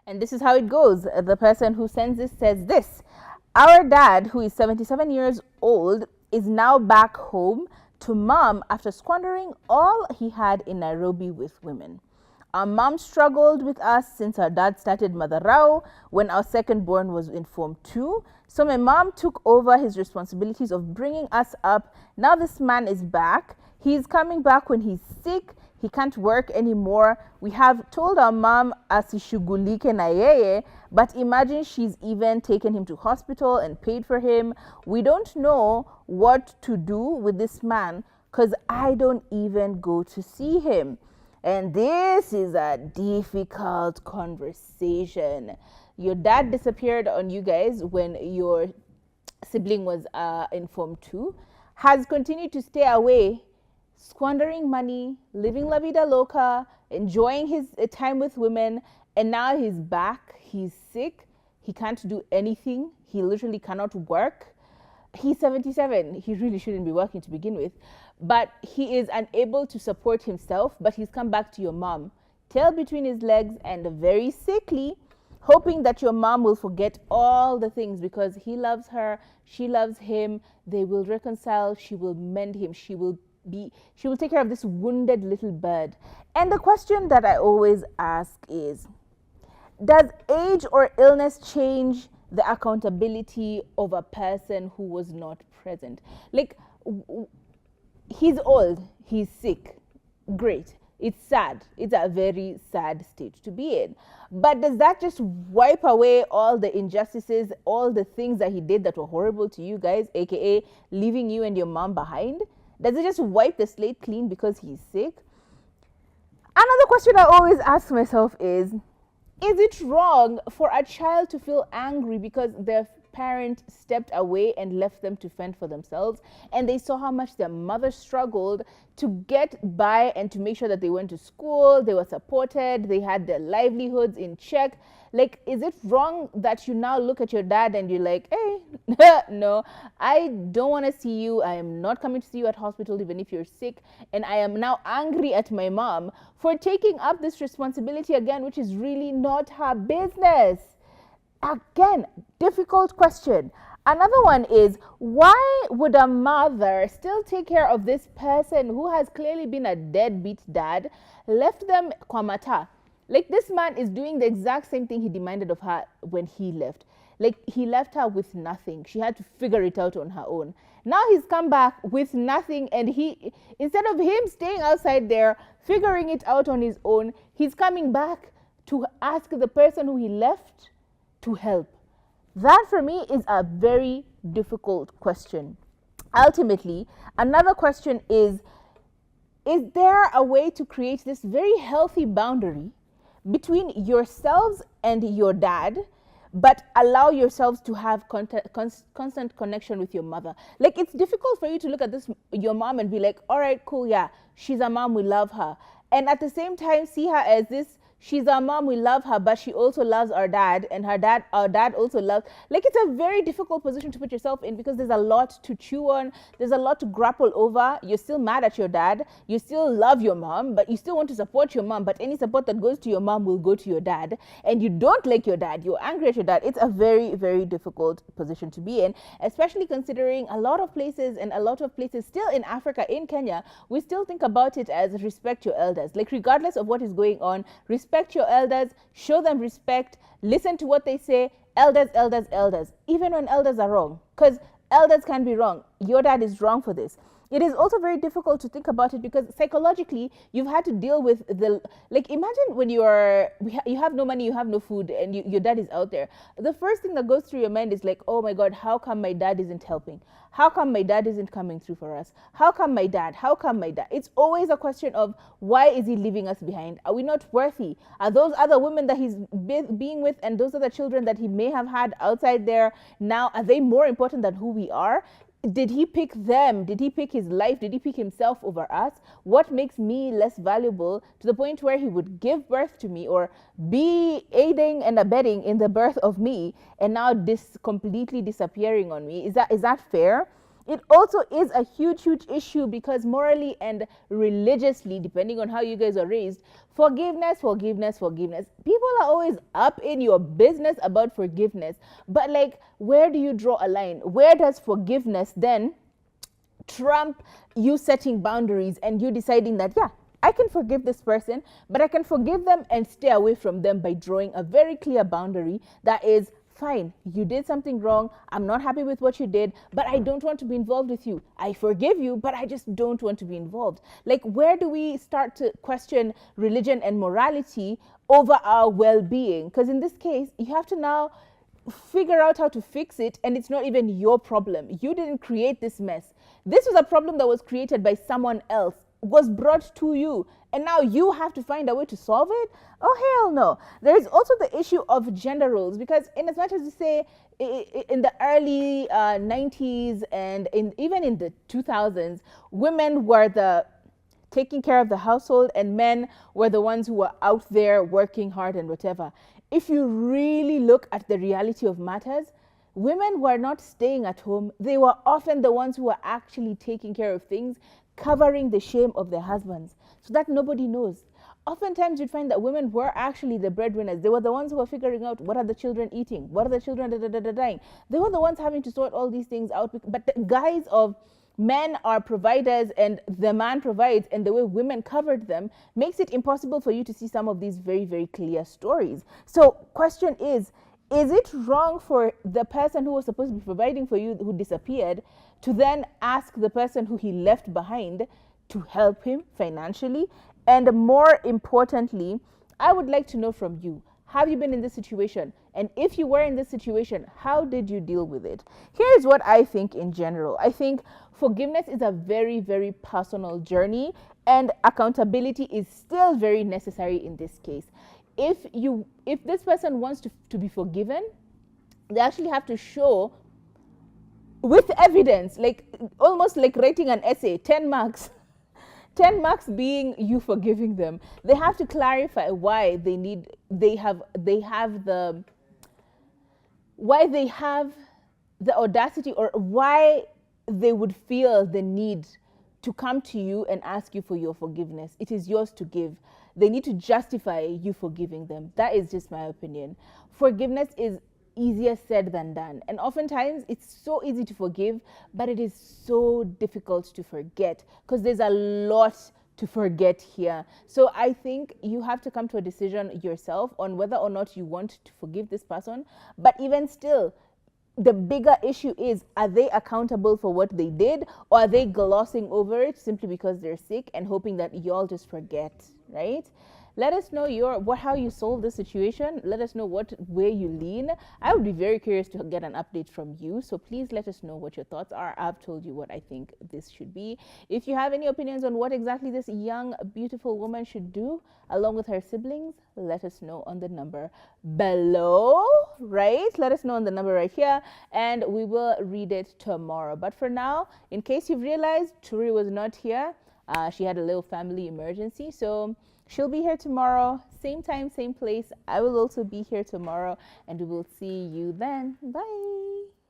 And this is how it goes. The person who sends this says this: Our dad, who is 77 years old, is now back home to mom after squandering all he had in Nairobi with women. Our mom struggled with us since our dad started Madarao when our second born was in Form 2. So my mom took over his responsibilities of bringing us up. Now this man is back. He's coming back when he's sick. He can't work anymore. We have told our mom asishughulike na yeye, but imagine she's even taken him to hospital and paid for him. We don't know what to do with this man because I don't even go to see him. And this is a difficult conversation. Your dad disappeared on you guys when your sibling was in Form 2, has continued to stay away, squandering money, living la vida loca, enjoying his time with women, and now he's back. He's sick. He can't do anything. He literally cannot work. He's 77. He really shouldn't be working to begin with. But he is unable to support himself. But he's come back to your mom, tail between his legs and very sickly, hoping that your mom will forget all the things because he loves her, she loves him. They will reconcile. She will mend him. She will take care of this wounded little bird. And the question that I always ask is, does age or illness change the accountability of a person who was not present? Like, he's old, he's sick, great. It's sad. It's a very sad state to be in. But does that just wipe away all the injustices, all the things that he did that were horrible to you guys, aka leaving you and your mom behind? Does it just wipe the slate clean because he's sick? Another question I always ask myself is it wrong for a child to feel angry because their parent stepped away and left them to fend for themselves, and they saw how much their mother struggled to get by and to make sure that they went to school, they were supported, they had their livelihoods in check? Like, is it wrong that you now look at your dad and you're like, hey, no, I don't want to see you. I am not coming to see you at hospital even if you're sick. And I am now angry at my mom for taking up this responsibility again, which is really not her business. Again, difficult question. Another one is, why would a mother still take care of this person who has clearly been a deadbeat dad, left them kwamata? Like, this man is doing the exact same thing he demanded of her when he left. Like, he left her with nothing. She had to figure it out on her own. Now he's come back with nothing, and he, instead of him staying outside there, figuring it out on his own, he's coming back to ask the person who he left to help. That for me is a very difficult question. Ultimately, another question is there a way to create this very healthy boundary between yourselves and your dad, but allow yourselves to have constant connection with your mother? Like, it's difficult for you to look at this, your mom, and be like, all right, cool, yeah, she's a mom, we love her. And at the same time, see her as this, she's our mom, we love her, but she also loves our dad, and our dad also loves. Like, it's a very difficult position to put yourself in because there's a lot to chew on, there's a lot to grapple over. You're still mad at your dad, you still love your mom, but you still want to support your mom, but any support that goes to your mom will go to your dad, and you don't like your dad, you're angry at your dad. It's a very, very difficult position to be in, especially considering a lot of places still in Africa, in Kenya, we still think about it as respect your elders. Like, regardless of what is going on, respect your elders, show them respect, listen to what they say. Elders, elders, elders, even when elders are wrong, because elders can be wrong. Your dad is wrong for this. It is also very difficult to think about it because psychologically you've had to deal with the, like, imagine when you have no money, you have no food, and your dad is out there. The first thing that goes through your mind is like, oh my god, how come my dad isn't helping? How come my dad isn't coming through for us? How come my dad? It's always a question of, why is he leaving us behind? Are we not worthy? Are those other women that he's being with and those other children that he may have had outside there now, are they more important than who we are? Did he pick them? Did he pick his life? Did he pick himself over us? What makes me less valuable to the point where he would give birth to me or be aiding and abetting in the birth of me, and now this completely disappearing on me? Is that fair? It also is a huge, huge issue because morally and religiously, depending on how you guys are raised, forgiveness, forgiveness, forgiveness. People are always up in your business about forgiveness. But, like, where do you draw a line? Where does forgiveness then trump you setting boundaries and you deciding that, yeah, I can forgive this person, but I can forgive them and stay away from them by drawing a very clear boundary that is, fine, you did something wrong. I'm not happy with what you did, but I don't want to be involved with you. I forgive you, but I just don't want to be involved. Like, where do we start to question religion and morality over our well being? Because in this case, you have to now figure out how to fix it, and it's not even your problem. You didn't create this mess. This was a problem that was created by someone else, was brought to you, and now you have to find a way to solve it. Oh, hell no. There is also the issue of gender roles, because in as much as you say in the early 90s and even in the 2000s, women were the taking care of the household and men were the ones who were out there working hard and whatever. If you really look at the reality of matters, women were not staying at home. They were often the ones who were actually taking care of things, covering the shame of their husbands, so that nobody knows. Oftentimes you'd find that women were actually the breadwinners. They were the ones who were figuring out, what are the children eating, what are the children dying. They were the ones having to sort all these things out. But the guise of men are providers and the man provides, and the way women covered them makes it impossible for you to see some of these very, very clear stories. So question is it wrong for the person who was supposed to be providing for you, who disappeared, to then ask the person who he left behind to help him financially? And more importantly, I would like to know from you, have you been in this situation? And if you were in this situation, how did you deal with it? Here's what I think in general. I think forgiveness is a very, very personal journey, and accountability is still very necessary in this case. If this person wants to be forgiven, they actually have to show with evidence, like almost like writing an essay, 10 marks. 10 marks being you forgiving them. They have to clarify why they have the audacity, or why they would feel the need to come to you and ask you for your forgiveness. It is yours to give. They need to justify you forgiving them. That is just my opinion. Forgiveness is easier said than done. And oftentimes it's so easy to forgive, but it is so difficult to forget, because there's a lot to forget here. So I think you have to come to a decision yourself on whether or not you want to forgive this person. But even still, the bigger issue is, are they accountable for what they did, or are they glossing over it simply because they're sick and hoping that y'all just forget, right? Let us know how you solve this situation. Let us know what way you lean. I would be very curious to get an update from you. So please let us know what your thoughts are. I've told you what I think this should be. If you have any opinions on what exactly this young, beautiful woman should do along with her siblings, let us know on the number below, right? Let us know on the number right here, and we will read it tomorrow. But for now, in case you've realized, Turi was not here. She had a little family emergency, so she'll be here tomorrow, same time, same place. I will also be here tomorrow, and we will see you then. Bye.